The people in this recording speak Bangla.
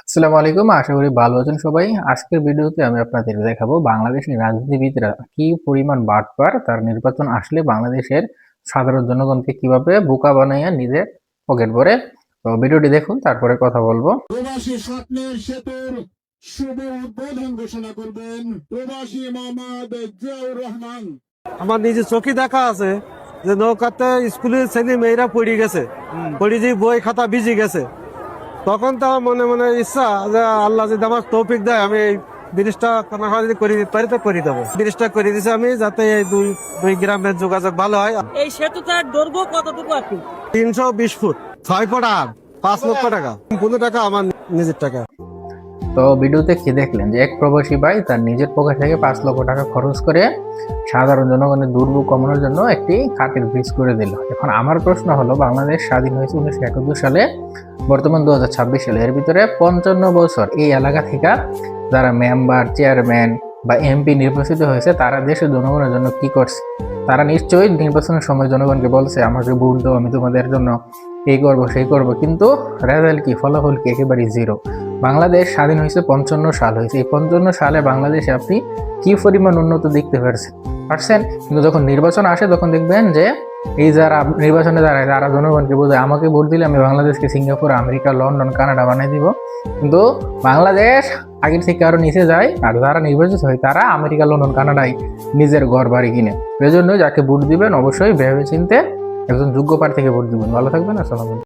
আসসালামু আলাইকুম, আশা করি ভালো আছেন সবাই। আজকের ভিডিওতে আমি আপনাদের দেখাবো বাংলাদেশের রাজনীতিবিদরা কি পরিমাণ বাটপার, তার নির্বাচন আসলে বাংলাদেশের সাধারণ জনগণকে কিভাবে বোকা বানাইয়া নিজের পকেট ভরে। তো ভিডিওটি দেখুন, তারপরে কথা বলবো। প্রবাসী স্বপ্নের সেতুর শুভ উদ্বোধন ঘোষণা করবেন প্রবাসী মোহাম্মদ জিয়াউর রহমান। আমার নিজের চোখে দেখা আছে যে নৌকাতে স্কুলের ছেলে মেয়েরা পড়ে গেছে, পড়ে যে বই খাতা ভিজে গেছে। তখন তো আমার মনে মনে ইচ্ছা যে আল্লাহ যদি আমার তৌফিক দেয় আমি এই ব্রিজটা যদি করে দিতে পারি তো করে দেবো। ব্রিজটা করে দিছি আমি, যাতে এই দুই গ্রামের যোগাযোগ ভালো হয়। এই সেতুটার দৈর্ঘ্য কতটুকু আছে? 320 ফুট, 6 ফুট আর 5 লক্ষ টাকা, 15 টাকা আমার নিজের টাকা। তো ভিডিওতে কি দেখলেন যে এক প্রবাসী ভাই তার নিজের পকেট থেকে 5 লক্ষ টাকা খরচ করে সাধারণ জনগণের দুর্ভোগ কমানোর জন্য একটি কাঠের ব্রিজ করে দিল। এখন আমার প্রশ্ন হলো, বাংলাদেশ স্বাধীন হয়েছে 1971 সালে, বর্তমান 2026 সালে, এর ভিতরে 55 বছর এই এলাকা থেকে যারা মেম্বার, চেয়ারম্যান বা এমপি নির্বাচিত হয়েছে তারা দেশের জনগণের জন্য কি করছে? তারা নিশ্চয়ই নির্বাচনের সময় জনগণকে বলছে আমাকে ভোট দাও, আমি তোমাদের জন্য এই করবো সেই করবো, কিন্তু রেজাল্ট কি, ফলাফল কি? একেবারে জিরো। বাংলাদেশ স্বাধীন হয়েছে 55 সাল হয়েছে, এই 55 সালে বাংলাদেশে আপনি কি পরিমাণ উন্নত দেখতে পারছেন? কিন্তু যখন নির্বাচন আসে তখন দেখবেন যে এই যারা নির্বাচনে দাঁড়ায় তারা জনগণকে বোঝায় আমাকে ভোট দিলে আমি বাংলাদেশকে সিঙ্গাপুর, আমেরিকা, লন্ডন, কানাডা বানিয়ে দিব, কিন্তু বাংলাদেশ আগের থেকে আরো নিচে যায়। আর যারা নির্বাচিত হয় তারা আমেরিকা, লন্ডন, কানাডায় নিজের ঘর বাড়ি কিনে। এই জন্য যাকে ভোট দিবেন অবশ্যই ভেবে চিনতে একজন যোগ্য প্রার্থীকে ভোট দিবেন। ভালো থাকবেন, আসসালামু আলাইকুম।